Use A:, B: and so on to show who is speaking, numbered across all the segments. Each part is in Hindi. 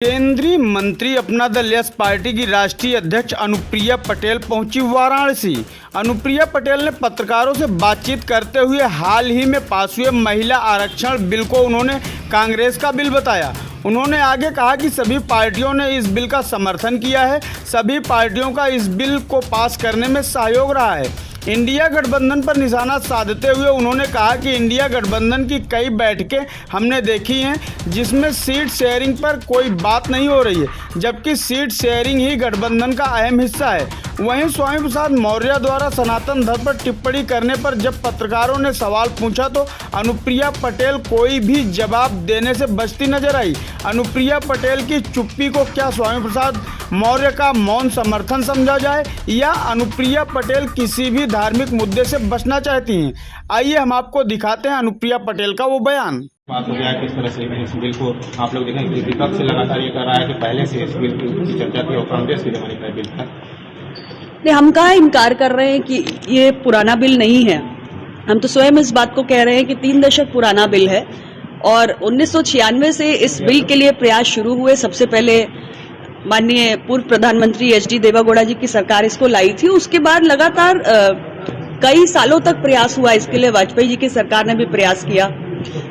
A: केंद्रीय मंत्री अपना दल यस पार्टी की राष्ट्रीय अध्यक्ष अनुप्रिया पटेल पहुंची वाराणसी। अनुप्रिया पटेल ने पत्रकारों से बातचीत करते हुए हाल ही में पास हुए महिला आरक्षण बिल को उन्होंने कांग्रेस का बिल बताया। उन्होंने आगे कहा कि सभी पार्टियों ने इस बिल का समर्थन किया है, सभी पार्टियों का इस बिल को पास करने में सहयोग रहा है। इंडिया गठबंधन पर निशाना साधते हुए उन्होंने कहा कि इंडिया गठबंधन की कई बैठकें हमने देखी हैं जिसमें सीट शेयरिंग पर कोई बात नहीं हो रही है, जबकि सीट शेयरिंग ही गठबंधन का अहम हिस्सा है। वहीं स्वामी प्रसाद मौर्य द्वारा सनातन धर्म पर टिप्पणी करने पर जब पत्रकारों ने सवाल पूछा तो अनुप्रिया पटेल कोई भी जवाब देने से बचती नजर आई। अनुप्रिया पटेल की चुप्पी को क्या स्वामी प्रसाद मौर्य का मौन समर्थन समझा जाए या अनुप्रिया पटेल किसी भी धार्मिक मुद्दे से बचना चाहती हैं? आइए हम आपको दिखाते हैं अनुप्रिया पटेल का वो बयान।
B: बात हो गया किस तरह से इस बिल को आप लोग देखें कि विपक्ष से लगातार ये कर रहा है कि पहले से इस बिल की चर्चा थी और कांग्रेस की जमाने का बिल था।
C: नहीं, हम कहाँ इनकार कर रहे हैं कि ये पुराना बिल नहीं है। हम तो स्वयं इस बात को कह रहे हैं कि 3 दशक पुराना बिल है और 1996 से इस बिल के लिए प्रयास शुरू हुए। सबसे पहले माननीय पूर्व प्रधानमंत्री एच.डी. देवेगौड़ा जी की सरकार इसको लाई थी। उसके बाद लगातार कई सालों तक प्रयास हुआ इसके लिए। वाजपेयी जी की सरकार ने भी प्रयास किया,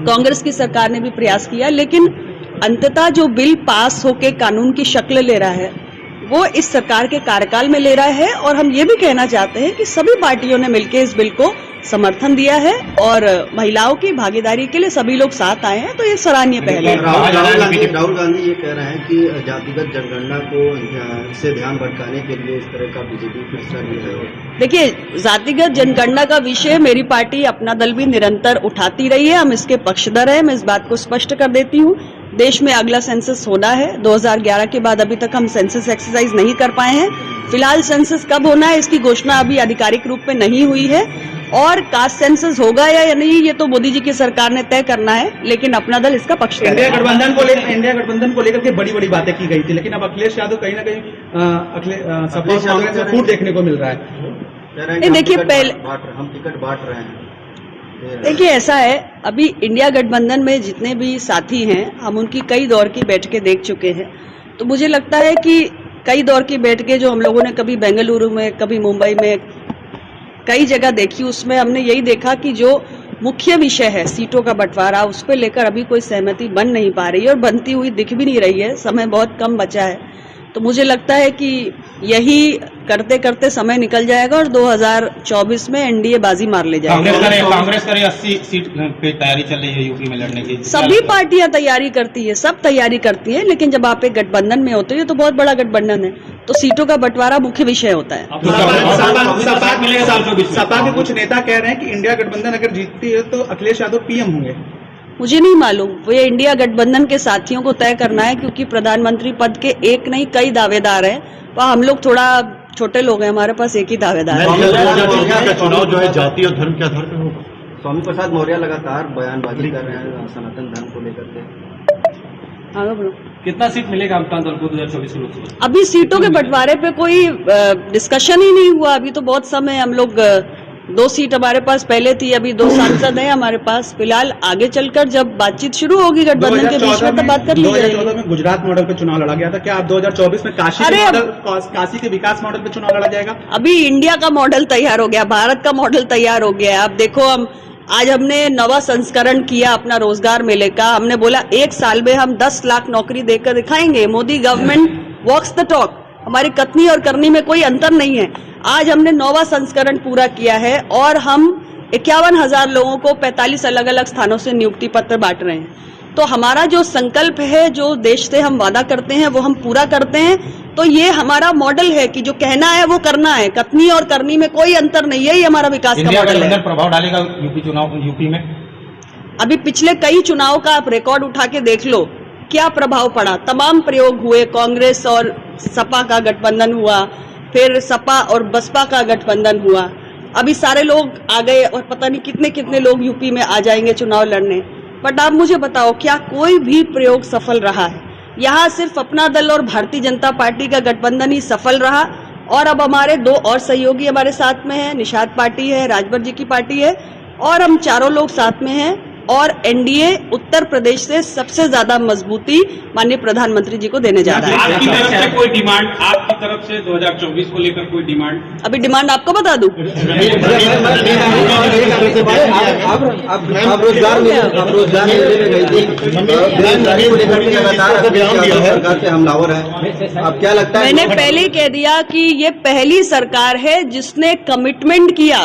C: कांग्रेस की सरकार ने भी प्रयास किया, लेकिन अंततः जो बिल पास होके कानून की शक्ल ले रहा है वो इस सरकार के कार्यकाल में ले रहा है। और हम ये भी कहना चाहते हैं कि सभी पार्टियों ने मिलकर इस बिल को समर्थन दिया है और महिलाओं की भागीदारी के लिए सभी लोग साथ आए हैं, तो ये सराहनीय पहल है।
D: राहुल गांधी ये कह रहे हैं कि जातिगत जनगणना को से ध्यान भटकाने के लिए इस तरह का बीजेपी फैसला लिया है।
C: देखिए, जातिगत जनगणना का विषय मेरी पार्टी अपना दल भी निरंतर उठाती रही है। हम इसके पक्षधर हैं। मैं इस बात को स्पष्ट कर देती हूँ। देश में अगला सेंसस होना है 2011 के बाद। अभी तक हम सेंसस एक्सरसाइज नहीं कर पाए हैं। फिलहाल सेंसस कब होना है इसकी घोषणा अभी आधिकारिक रूप में नहीं हुई है और कास्ट सेंसस होगा या नहीं ये तो मोदी जी की सरकार ने तय करना है, लेकिन अपना दल इसका पक्षधर है।
E: इंडिया गठबंधन को लेकर के बड़ी बातें की गई थी, लेकिन अब अखिलेश यादव कहीं ना कहीं सपा कांग्रेस में फूट देखने को मिल रहा है।
C: देखिए, पहले
D: हम टिकट बांट रहे हैं।
C: देखिए, ऐसा है, अभी इंडिया गठबंधन में जितने भी साथी हैं हम उनकी कई दौर की बैठकें देख चुके हैं। तो मुझे लगता है कि कई दौर की बैठकें जो हम लोगों ने कभी बेंगलुरु में, कभी मुंबई में, कई जगह देखी, उसमें हमने यही देखा कि जो मुख्य विषय है सीटों का बंटवारा, उस पर लेकर अभी कोई सहमति बन नहीं पा रही है और बनती हुई दिख भी नहीं रही है। समय बहुत कम बचा है। तो मुझे लगता है कि यही करते करते समय निकल जाएगा और 2024 में एनडीए बाजी मार ले जाएगी।
B: कांग्रेस करे 80 सीट पे तैयारी चल रही है यूपी में लड़ने की।
C: सभी पार्टियां तैयारी करती है, सब तैयारी करती है, लेकिन जब आप एक गठबंधन में होते हो तो बहुत बड़ा गठबंधन है, तो सीटों का बंटवारा मुख्य विषय होता है।
E: सपा के कुछ नेता कह रहे हैं कि इंडिया गठबंधन अगर जीतती है तो अखिलेश यादव पीएम होंगे।
C: मुझे नहीं मालूम, वो ये इंडिया गठबंधन के साथियों को तय करना है, क्योंकि प्रधानमंत्री पद के एक नहीं कई दावेदार हैं। तो हम लोग थोड़ा छोटे लोग हैं, हमारे पास एक ही दावेदार है।
D: चुनाव जो है जाति और धर्म के आधार पर होगा। स्वामी प्रसाद मौर्य लगातार बयानबाजी कर रहे हैं सनातन धर्म को लेकर के।
C: हाँ बोलो,
B: कितना सीट मिलेगा अपना दल को 2024 में लोकसभा?
C: अभी सीटों के बंटवारे पे कोई डिस्कशन ही नहीं हुआ। अभी तो बहुत समय, हम लोग 2 सीट हमारे पास पहले थी, अभी 2 सांसद हैं हमारे पास। फिलहाल आगे चलकर जब बातचीत शुरू होगी गठबंधन के बीच में तब बात कर ली जाएगी।
E: 2014 में गुजरात मॉडल पे चुनाव लड़ा गया था, क्या अब 2024 में काशी के विकास मॉडल पे चुनाव लड़ा जाएगा?
C: अभी इंडिया का मॉडल तैयार हो गया, भारत का मॉडल तैयार हो गया। अब देखो, आज हमने नवा संस्करण किया अपना रोजगार मेले का। हमने बोला 1 साल में हम 10 लाख नौकरी देकर दिखाएंगे। Modi government walks the talk. हमारी कथनी और करनी में कोई अंतर नहीं है। आज हमने 9वां संस्करण पूरा किया है और हम 51,000 लोगों को 45 अलग अलग स्थानों से नियुक्ति पत्र बांट रहे हैं। तो हमारा जो संकल्प है, जो देश से हम वादा करते हैं, वो हम पूरा करते हैं। तो ये हमारा मॉडल है कि जो कहना है वो करना है। कथनी और करनी में कोई अंतर नहीं है। ये हमारा विकास का मॉडल है।
B: प्रभाव डालेगा यूपी में?
C: अभी पिछले कई चुनाव का आप रिकॉर्ड उठा के देख लो, क्या प्रभाव पड़ा। तमाम प्रयोग हुए, कांग्रेस और सपा का गठबंधन हुआ, फिर सपा और बसपा का गठबंधन हुआ। अभी सारे लोग आ गए और पता नहीं कितने कितने लोग यूपी में आ जाएंगे चुनाव लड़ने। बट आप मुझे बताओ, क्या कोई भी प्रयोग सफल रहा है? यहाँ सिर्फ अपना दल और भारतीय जनता पार्टी का गठबंधन ही सफल रहा और अब हमारे 2 और सहयोगी हमारे साथ में हैं। निषाद पार्टी है, राजभर जी की पार्टी है और हम चारों लोग साथ में हैं। और एनडीए उत्तर प्रदेश से सबसे ज्यादा मजबूती माननीय प्रधानमंत्री जी को देने जा रहा है।
F: आपकी तरफ से कोई डिमांड, आपकी तरफ से 2024 को लेकर कोई डिमांड?
C: अभी डिमांड आपको बता दूं?
D: आप रोजगार मेले में गई थी, बेरोजगारी को लेकर के लगातार सरकार से हमलावर है, अब क्या लगता है?
C: मैंने पहले ही कह दिया कि ये पहली सरकार है जिसने कमिटमेंट किया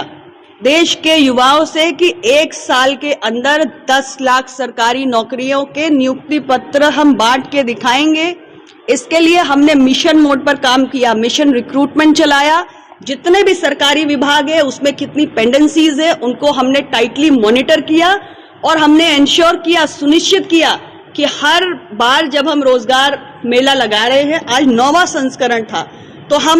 C: देश के युवाओं से कि 1 साल के अंदर 10 लाख सरकारी नौकरियों के नियुक्ति पत्र हम बांट के दिखाएंगे। इसके लिए हमने मिशन मोड पर काम किया, मिशन रिक्रूटमेंट चलाया। जितने भी सरकारी विभाग है उसमें कितनी पेंडेंसीज है उनको हमने टाइटली मॉनिटर किया और हमने इंश्योर किया, सुनिश्चित किया कि हर बार जब हम रोजगार मेला लगा रहे हैं, आज 9वां संस्करण था, तो हम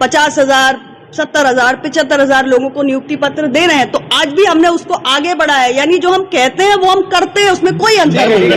C: 50,000, 70,000, 75,000 लोगों को नियुक्ति पत्र दे रहे हैं। तो आज भी हमने उसको आगे बढ़ाया, यानी जो हम कहते हैं वो हम करते हैं, उसमें कोई अंतर नहीं है।